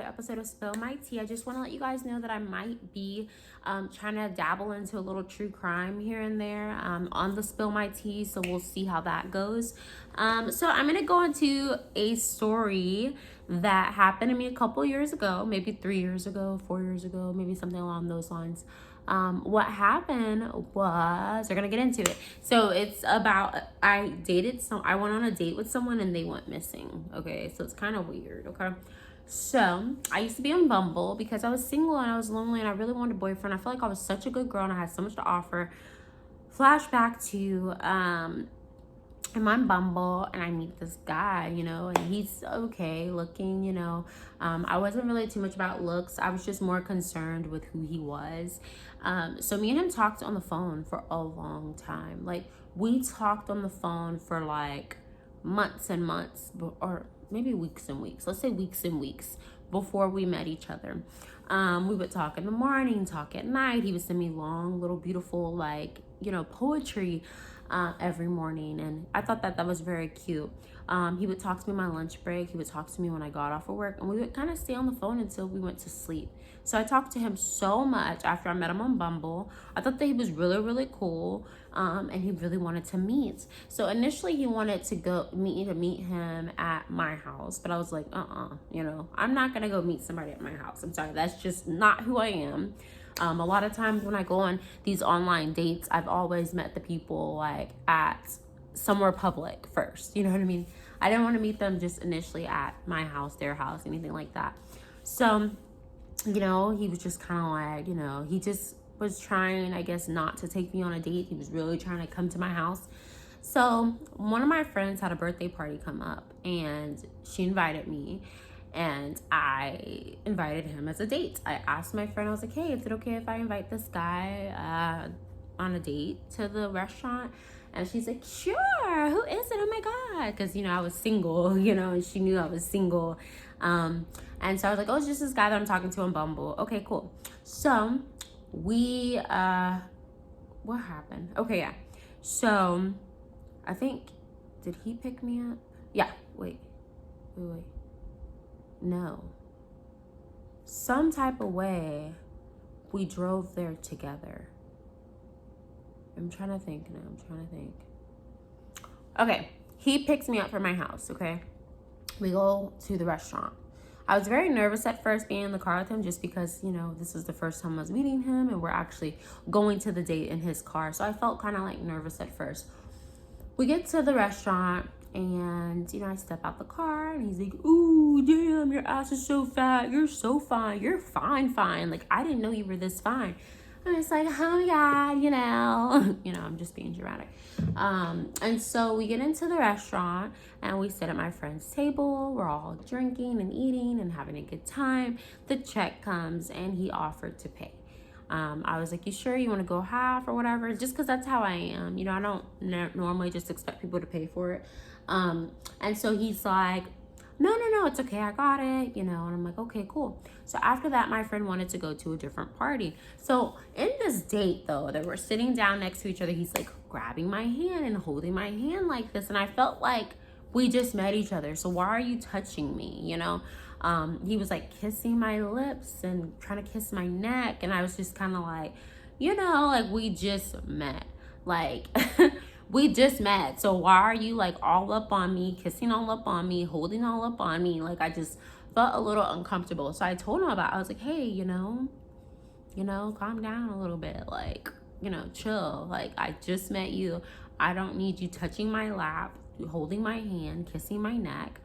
episode of Spill My Tea. I just want to let you guys know that I might be trying to dabble into a little true crime here and there on the Spill My Tea, so we'll see how that goes. So I'm going to go into a story that happened to me a couple years ago, maybe 3 years ago, 4 years ago, maybe something along those lines. What happened was, we're gonna get into it. So it's about, I went on a date with someone and they went missing. Okay, so it's kind of weird. Okay, so I used to be on Bumble because I was single and I was lonely and I really wanted a boyfriend. I felt like I was such a good girl and I had so much to offer. Flashback to I'm on Bumble and I meet this guy, and he's okay looking, I wasn't really too much about looks. I was just more concerned with who he was. So me and him talked on the phone for a long time. Like, we talked on the phone for like months and months, or maybe weeks and weeks. Let's say weeks and weeks before we met each other. We would talk in the morning, talk at night. He would send me long, little, beautiful, like, poetry every morning, and I thought that was very cute. He would talk to me on my lunch break. He would talk to me when I got off of work, and we would kind of stay on the phone until we went to sleep. So I talked to him so much after I met him on Bumble. I thought that he was really, really cool, and he really wanted to meet. So initially he wanted to go meet him at my house, but I was like, I'm not gonna go meet somebody at my house. I'm sorry, that's just not who I am. A lot of times when I go on these online dates, I've always met the people like at somewhere public first. You know what I mean? I didn't want to meet them just initially at my house, their house, anything like that. So, he was just kind of like, he just was trying, I guess, not to take me on a date. He was really trying to come to my house. So one of my friends had a birthday party come up and she invited me. And I invited him as a date. I asked my friend, I was like, hey, is it okay if I invite this guy on a date to the restaurant? And she's like, sure, who is it? Oh my God. Because, I was single, and she knew I was single. And so I was like, oh, it's just this guy that I'm talking to on Bumble. Okay, cool. So we, what happened? Okay, yeah. So I think, did he pick me up? Yeah, wait. No. Some type of way we drove there together. I'm trying to think now. Okay. He picks me up from my house, okay? We go to the restaurant. I was very nervous at first being in the car with him just because, this is the first time I was meeting him and we're actually going to the date in his car. So I felt kind of like nervous at first. We get to the restaurant and, I step out the car and he's like, ooh, damn, your ass is so fat. You're so fine. You're fine. Like, I didn't know you were this fine. And it's like, oh my God, I'm just being dramatic. And so we get into the restaurant and we sit at my friend's table. We're all drinking and eating and having a good time. The check comes and he offered to pay. I was like, you sure you want to go half or whatever? Just because that's how I am. I don't normally just expect people to pay for it. And so he's like, no, it's okay. I got it, and I'm like, okay, cool. So after that, my friend wanted to go to a different party. So in this date though, that we're sitting down next to each other, he's like grabbing my hand and holding my hand like this. And I felt like we just met each other. So why are you touching me? He was like kissing my lips and trying to kiss my neck. And I was just kind of like, like we just met. Like, we just met. So why are you like all up on me, kissing all up on me, holding all up on me? Like, I just felt a little uncomfortable. So I told him I was like, hey, calm down a little bit. Like, chill. Like, I just met you. I don't need you touching my lap, holding my hand, kissing my neck.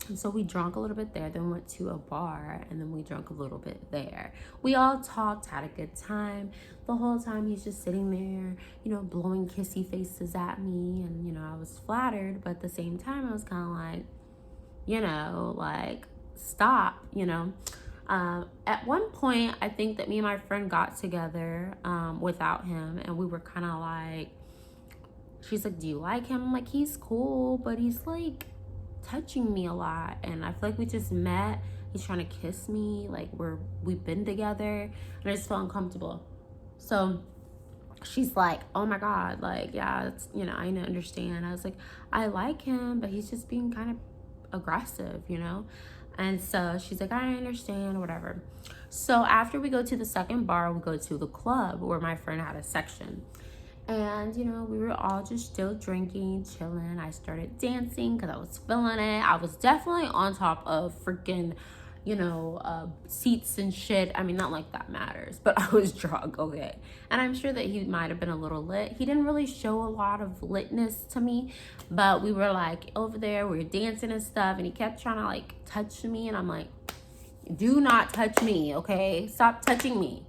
And so we drank a little bit there, then went to a bar, and then we drank a little bit there. We all talked, had a good time. The whole time he's just sitting there, blowing kissy faces at me. And, I was flattered, but at the same time, I was kind of like, like, stop, At one point, I think that me and my friend got together without him, and we were kind of like, she's like, do you like him? I'm like, he's cool, but he's like touching me a lot, and I feel like we just met. He's trying to kiss me, like we've been together, and I just felt uncomfortable. So she's like, oh my God, like, yeah, it's, I understand. I was like, I like him, but he's just being kind of aggressive, And so she's like, I understand, whatever. So after we go to the second bar, we go to the club where my friend had a section. And, you know, we were all just still drinking, chilling. I started dancing because I was feeling it. I was definitely on top of freaking, you know, seats and shit. I mean, not like that matters, but I was drunk, okay? And I'm sure that he might have been a little lit. He didn't really show a lot of litness to me, but we were like over there, we were dancing and stuff, and he kept trying to like touch me, and I'm like, do not touch me, okay? Stop touching me.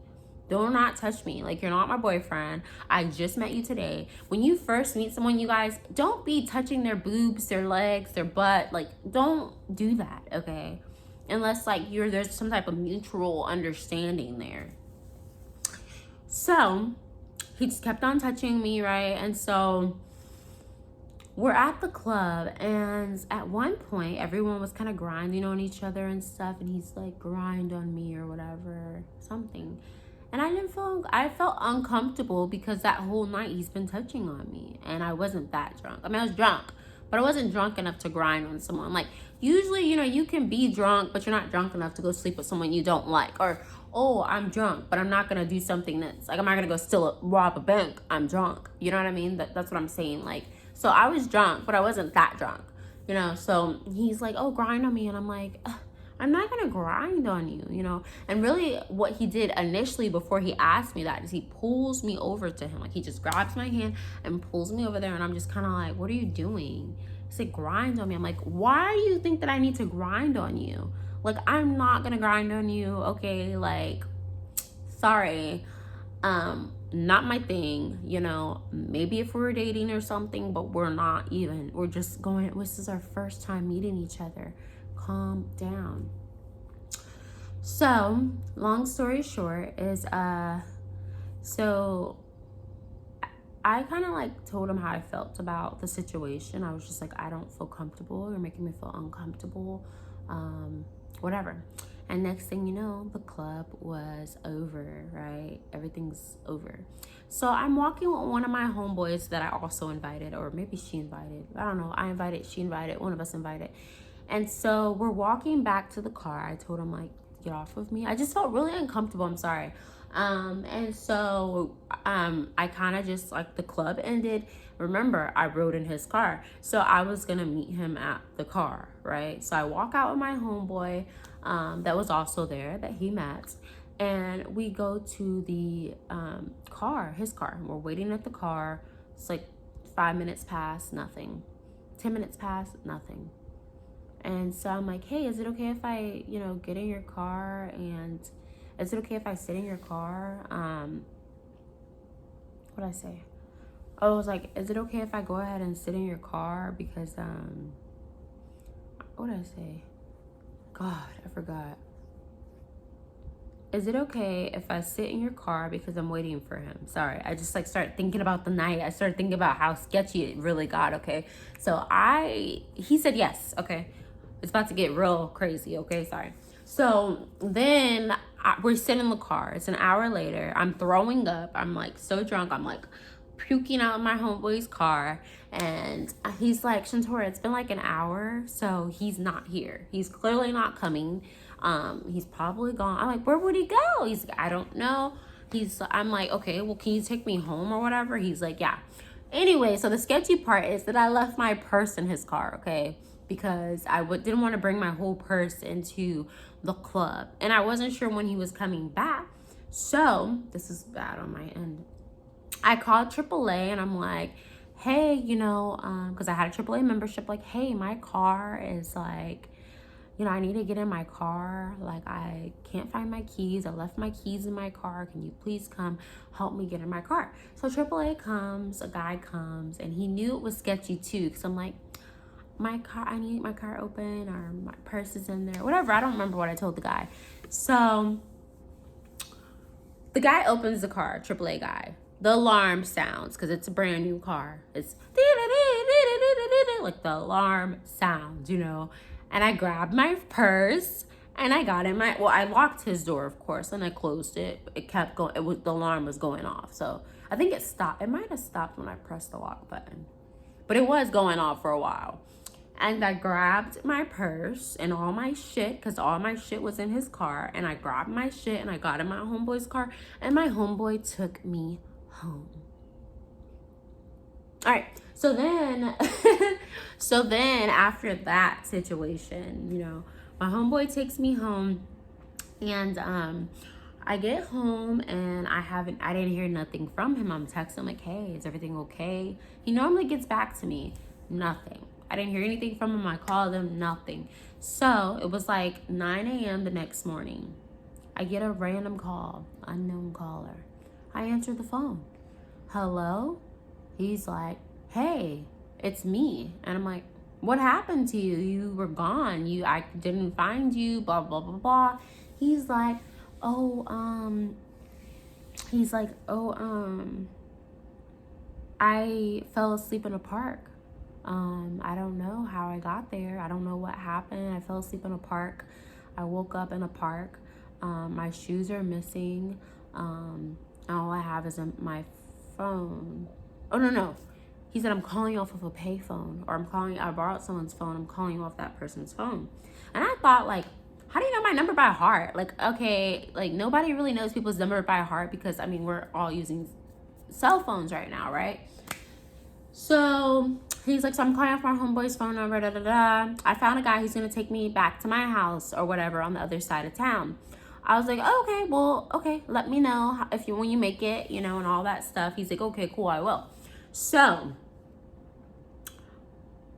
Do not touch me. Like, you're not my boyfriend. I just met you today. When you first meet someone, you guys, don't be touching their boobs, their legs, their butt. Like, don't do that, okay? Unless, like, there's some type of mutual understanding there. So, he just kept on touching me, right? And so, we're at the club, and at one point, everyone was kind of grinding on each other and stuff, and he's like, grind on me or whatever, something. And I felt uncomfortable because that whole night he's been touching on me, and I wasn't that drunk. I mean, I was drunk, but I wasn't drunk enough to grind on someone. Like, usually, you know, you can be drunk, but you're not drunk enough to go sleep with someone you don't like. Or, oh, I'm drunk, but I'm not going to do something that's, like, I'm not going to go rob a bank. I'm drunk. You know what I mean? That's what I'm saying. Like, so I was drunk, but I wasn't that drunk, you know? So he's like, oh, grind on me. And I'm like, ugh. I'm not gonna grind on you, you know? And really what he did initially before he asked me that is he pulls me over to him. Like, he just grabs my hand and pulls me over there, and I'm just kind of like, what are you doing? He said, grind on me. I'm like, why do you think that I need to grind on you? Like, I'm not gonna grind on you, okay? Like, sorry. Not my thing, you know? Maybe if we were dating or something, but we're not even. We're just going, this is our first time meeting each other. Calm down. So, long story short is so I kind of like told him how I felt about the situation. I was just like, I don't feel comfortable. You're making me feel uncomfortable. Whatever. And next thing you know, the club was over, right? Everything's over. So I'm walking with one of my homeboys that I also invited, or maybe she invited. I don't know. I invited, she invited, one of us invited. And so we're walking back to the car. I told him, like, get off of me. I just felt really uncomfortable. I'm sorry. And so I kind of just, like, the club ended. Remember, I rode in his car. So I was going to meet him at the car, right? So I walk out with my homeboy that was also there that he met. And we go to the car, his car. We're waiting at the car. It's like 5 minutes past, nothing. 10 minutes past, nothing. And so I'm like, hey, is it okay if I, you know, get in your car? And is it okay if I sit in your car? What'd I say? I was like, is it okay if I go ahead and sit in your car? Because, what did I say? God, I forgot. Is it okay if I sit in your car because I'm waiting for him? Sorry, I just like started thinking about the night. I started thinking about how sketchy it really got, okay? So he said yes, okay? It's about to get real crazy, okay? Sorry. So then we're sitting in the car. It's an hour later. I'm throwing up. I'm like so drunk. I'm like puking out in my homeboy's car. And he's like, Shantora, it's been like an hour. So he's not here. He's clearly not coming. He's probably gone. I'm like, where would he go? He's like, I don't know. I'm like, okay, well, can you take me home or whatever? He's like, yeah. Anyway, so the sketchy part is that I left my purse in his car, okay? Because I didn't want to bring my whole purse into the club. And I wasn't sure when he was coming back. So, this is bad on my end. I called AAA and I'm like, hey, you know, because I had a AAA membership, like, hey, my car is like, you know, I need to get in my car. Like, I can't find my keys. I left my keys in my car. Can you please come help me get in my car? So AAA comes, a guy comes, and he knew it was sketchy too. Because I'm like, my car, I need my car open, or my purse is in there, whatever. I don't remember what I told the guy. So the guy opens the car, AAA guy. The alarm sounds because it's a brand new car. It's like the alarm sounds, you know. And I grabbed my purse and I got in I locked his door, of course, and I closed it. It kept going. The alarm was going off. So I think it stopped. It might have stopped when I pressed the lock button, but it was going off for a while. And I grabbed my purse and all my shit, because all my shit was in his car. And I grabbed my shit and I got in my homeboy's car. And my homeboy took me home. All right. So then, so then after that situation, you know, my homeboy takes me home. And I get home and I didn't hear nothing from him. I'm texting him like, hey, is everything okay? He normally gets back to me. Nothing. I didn't hear anything from him. I called him, nothing. So it was like 9 a.m. the next morning. I get a random call, unknown caller. I answer the phone. Hello? He's like, hey, it's me. And I'm like, what happened to you? You were gone. I didn't find you, blah, blah, blah, blah. He's like, I fell asleep in a park. I don't know how I got there. I don't know what happened. I fell asleep in a park. I woke up in a park. My shoes are missing. All I have is my phone. Oh, no. He said, I'm calling off of a payphone, or I borrowed someone's phone. I'm calling off that person's phone. And I thought, like, how do you know my number by heart? Like, okay, like nobody really knows people's number by heart because, I mean, we're all using cell phones right now, right? So he's like, so I'm calling off my homeboy's phone number, da, da, da. I found a guy who's going to take me back to my house or whatever on the other side of town. I was like, oh, okay, let me know when you make it, you know, and all that stuff. He's like, okay, cool, I will. So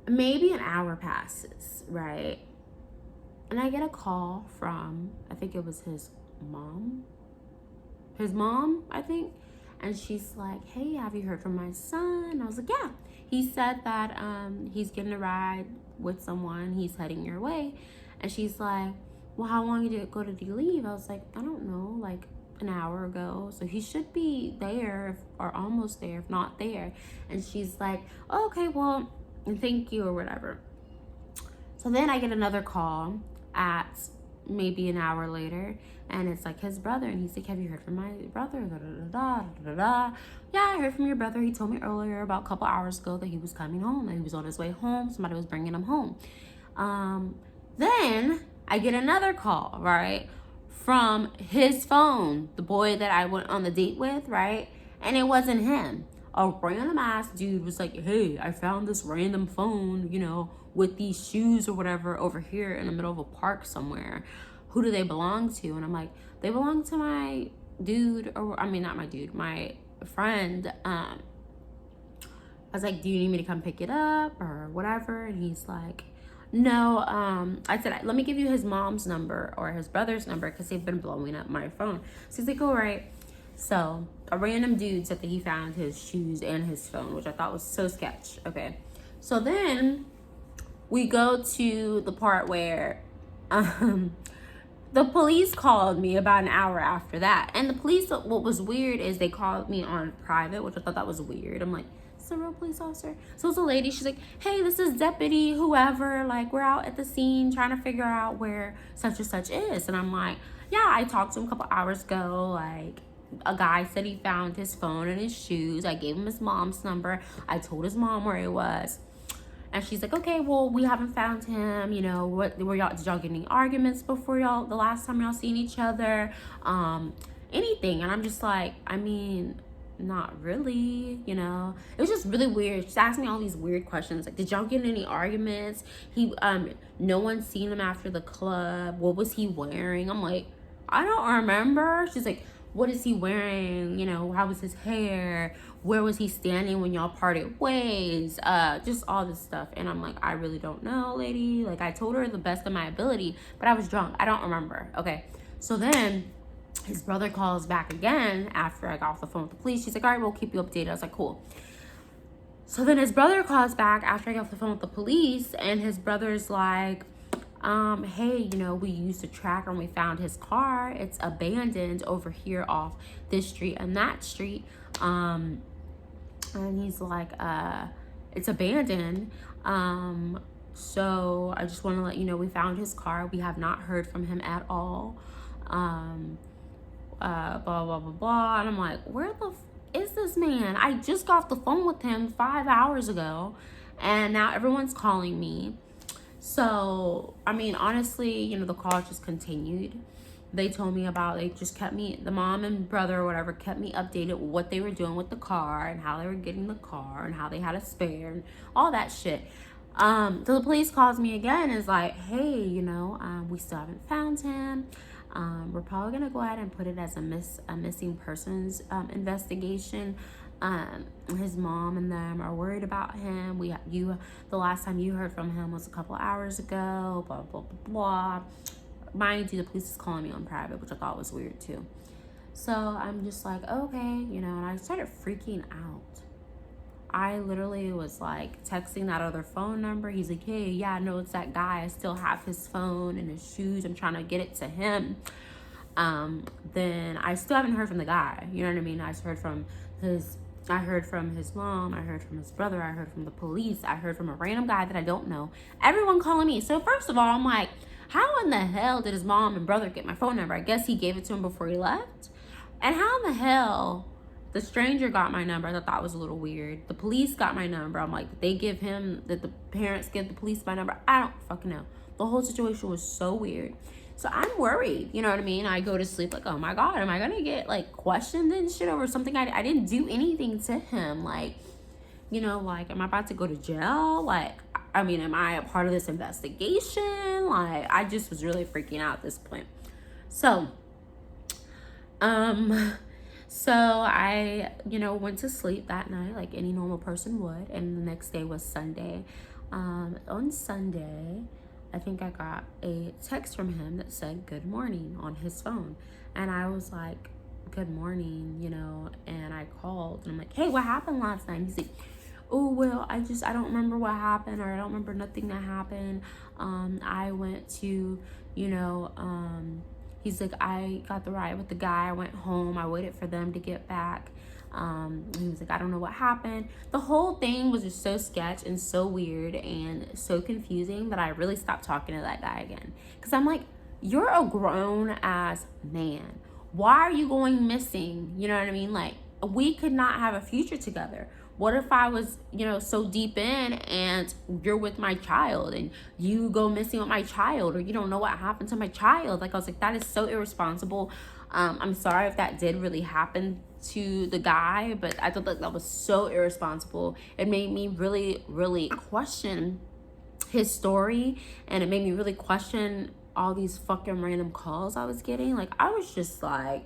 maybe an hour passes, right? And I get a call from, I think it was his mom, I think. And she's like, hey, have you heard from my son? And I was like, yeah. He said that he's getting a ride with someone. He's heading your way. And she's like, well, how long did he leave? I was like, I don't know, like an hour ago. So he should be there or almost there, if not there. And she's like, oh, okay, well, thank you or whatever. So then I get another call at maybe an hour later, and it's like his brother, and he's like, have you heard from my brother? Da, da, da, da, da, da. Yeah, I heard from your brother. He told me earlier, about a couple hours ago, that he was coming home, that he was on his way home. Somebody was bringing him home. Then I get another call, right, from his phone, the boy that I went on the date with, right? And it wasn't him. A random ass dude was like, hey, I found this random phone, you know, with these shoes or whatever over here in the middle of a park somewhere. Who do they belong to? And I'm like, they belong to my dude, or I mean, not my dude, my friend. I was like, do you need me to come pick it up or whatever? And he's like, no. I said, let me give you his mom's number or his brother's number, because they've been blowing up my phone. So he's like, all right. So a random dude said that he found his shoes and his phone, which I thought was so sketch. Okay. So then we go to the part where the police called me about an hour after that. And the police, what was weird is they called me on private, which I thought that was weird. I'm like, it's a real police officer. So it's a lady. She's like, hey, this is deputy whoever. Like, we're out at the scene trying to figure out where such and such is. And I'm like, yeah, I talked to him a couple hours ago. Like, a guy said he found his phone and his shoes. I gave him his mom's number. I told his mom where it was. And she's like, okay, well, we haven't found him. You know, did y'all get any arguments before the last time y'all seen each other? Anything. And I'm just like, I mean, not really, you know. It was just really weird. She's asking me all these weird questions. Like, did y'all get in any arguments? No one seen him after the club. What was he wearing? I'm like, I don't remember. She's like, what is he wearing? You know, how was his hair? Where was he standing when y'all parted ways? Just all this stuff. And I'm like, I really don't know, lady. Like, I told her the best of my ability, but I was drunk. I don't remember. Okay. So then his brother calls back again after I got off the phone with the police. She's like, all right, we'll keep you updated. I was like, cool. So then his brother calls back after I got off the phone with the police, and his brother's like, hey, you know, we used a tracker and we found his car. It's abandoned over here off this street and that street. And he's like, it's abandoned. So I just want to let you know we found his car. We have not heard from him at all. Blah, blah, blah, blah. And I'm like, where the is this man? I just got off the phone with him 5 hours ago, and now everyone's calling me. So, I mean, honestly, you know, the call just continued. They told me about, they just kept me, the mom and brother or whatever kept me updated with what they were doing with the car and how they were getting the car and how they had a spare and all that shit. So the police calls me again and is like, hey, you know, we still haven't found him. We're probably gonna go ahead and put it as a missing persons investigation. His mom and them are worried about him. The last time you heard from him was a couple hours ago. Blah blah blah blah. Mind you, the police is calling me on private, which I thought was weird too. So I'm just like, okay, you know, and I started freaking out. I literally was like texting that other phone number. He's like, hey, yeah, no, it's that guy. I still have his phone and his shoes. I'm trying to get it to him. Then I still haven't heard from the guy. You know what I mean? I heard from his mom. I heard from his brother. I heard from the police. I heard from a random guy that I don't know. Everyone calling me. So first of all, I'm like, how in the hell did his mom and brother get my phone number? I guess he gave it to him before he left. And how in the hell the stranger got my number? I thought that was a little weird. The police got my number. I'm like, did the parents give the police my number? I don't fucking know. The whole situation was so weird. So I'm worried, you know what I mean? I go to sleep like, oh my God, am I gonna get like questioned and shit over something? I didn't do anything to him. Like, you know, like, am I about to go to jail? Like, I mean, am I a part of this investigation? Like, I just was really freaking out at this point. So I, you know, went to sleep that night like any normal person would. And the next day was Sunday. On Sunday, I think I got a text from him that said good morning on his phone. And I was like, good morning, you know, and I called and I'm like, hey, what happened last night? And he's like, oh, well, I don't remember what happened, or I don't remember nothing that happened. I went to, you know, he's like, I got the ride with the guy. I went home. I waited for them to get back. He was like, I don't know what happened. The whole thing was just so sketch and so weird and so confusing that I really stopped talking to that guy again. Because I'm like, you're a grown ass man. Why are you going missing? You know what I mean? Like, we could not have a future together. What if I was, you know, so deep in and you're with my child and you go missing with my child, or you don't know what happened to my child? Like, I was like, that is so irresponsible. I'm sorry if that did really happen to the guy, but I thought that was so irresponsible. It made me really, really question his story, and it made me really question all these fucking random calls I was getting. Like, I was just like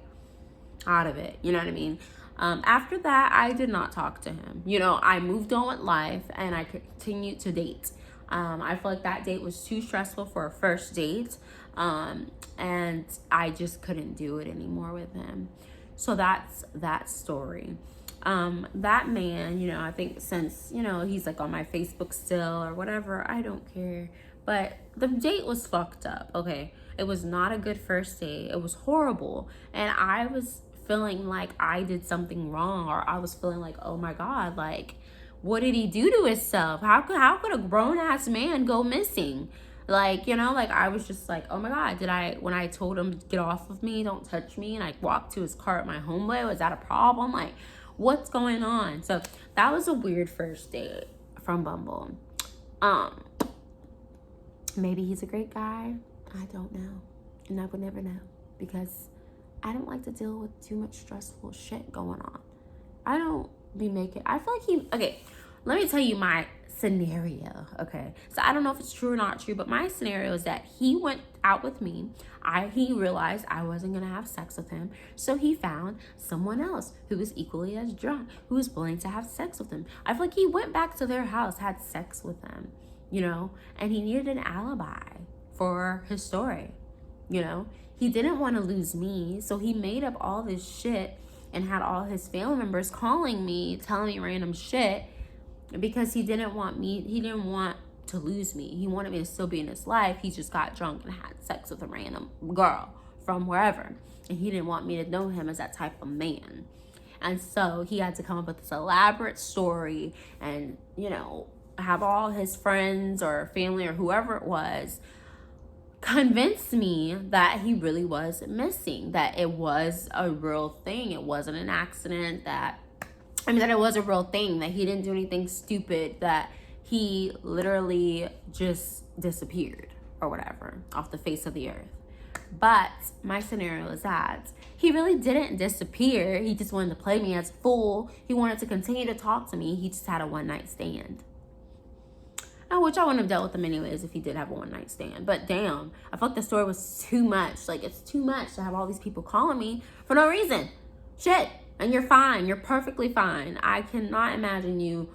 out of it, you know what I mean? After that, I did not talk to him. You know, I moved on with life and I continued to date. I feel like that date was too stressful for a first date. And I just couldn't do it anymore with him. So that's that story. That man, you know, I think since, you know, he's like on my Facebook still or whatever, I don't care. But the date was fucked up, okay? It was not a good first date. It was horrible. And I was feeling like I did something wrong, or I was feeling like, oh my God, like, what did he do to himself? How could a grown-ass man go missing? Like, you know, like, I was just like, oh my God, when I told him, get off of me, don't touch me, and I walked to his car at my home way, was that a problem? Like, what's going on? So that was a weird first date from Bumble. Maybe he's a great guy. I don't know. And I would never know, because I don't like to deal with too much stressful shit going on. I don't be making, I feel like okay, let me tell you my scenario, okay? So I don't know if it's true or not true, but my scenario is that he went out with me. He realized I wasn't gonna have sex with him, so he found someone else who was equally as drunk, who was willing to have sex with him. I feel like he went back to their house, had sex with them, you know, and he needed an alibi for his story, you know? He didn't want to lose me, so he made up all this shit and had all his family members calling me, telling me random shit, because he didn't want to lose me. He wanted me to still be in his life. He just got drunk and had sex with a random girl from wherever, and he didn't want me to know him as that type of man. And so he had to come up with this elaborate story and, you know, have all his friends or family or whoever it was convinced me that he really was missing, that it was a real thing. It wasn't an accident, that it was a real thing, that he didn't do anything stupid, that he literally just disappeared or whatever off the face of the earth. But my scenario is that he really didn't disappear. He just wanted to play me as a fool. He wanted to continue to talk to me. He just had a one-night stand. Which I wouldn't have dealt with him anyways if he did have a one-night stand. But damn, I felt the story was too much. Like, it's too much to have all these people calling me for no reason. Shit. And you're fine. You're perfectly fine. I cannot imagine you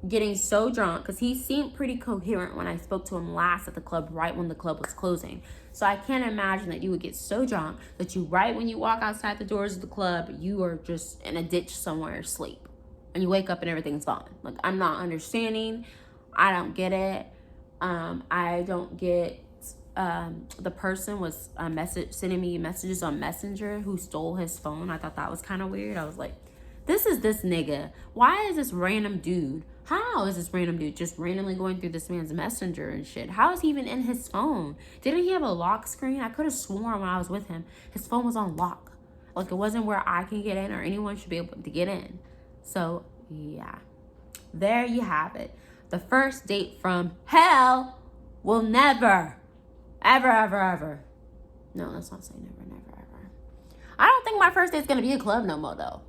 getting so drunk, because he seemed pretty coherent when I spoke to him last at the club, right when the club was closing. So I can't imagine that you would get so drunk that you, right when you walk outside the doors of the club, you are just in a ditch somewhere asleep. And you wake up and everything's gone. Like, I'm not understanding. I don't get it. I don't get the person was sending me messages on Messenger who stole his phone. I thought that was kind of weird. I was like, this nigga. Why is this random dude? How is this random dude just randomly going through this man's Messenger and shit? How is he even in his phone? Didn't he have a lock screen? I could have sworn when I was with him, his phone was on lock. Like, it wasn't where I can get in or anyone should be able to get in. So, yeah. There you have it. The first date from hell will never, ever. No, let's not say never, ever. I don't think my first date's going to be a club no more, though.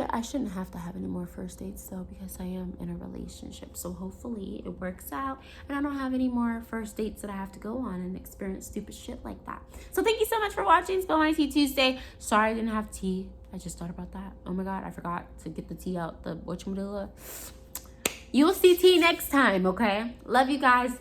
I shouldn't have to have any more first dates, though, because I am in a relationship. So hopefully it works out and I don't have any more first dates that I have to go on and experience stupid shit like that. So thank you so much for watching Spill My Tea Tuesday. Sorry I didn't have tea. I just thought about that. Oh my God, I forgot to get the tea out. You will see tea next time, okay? Love you guys.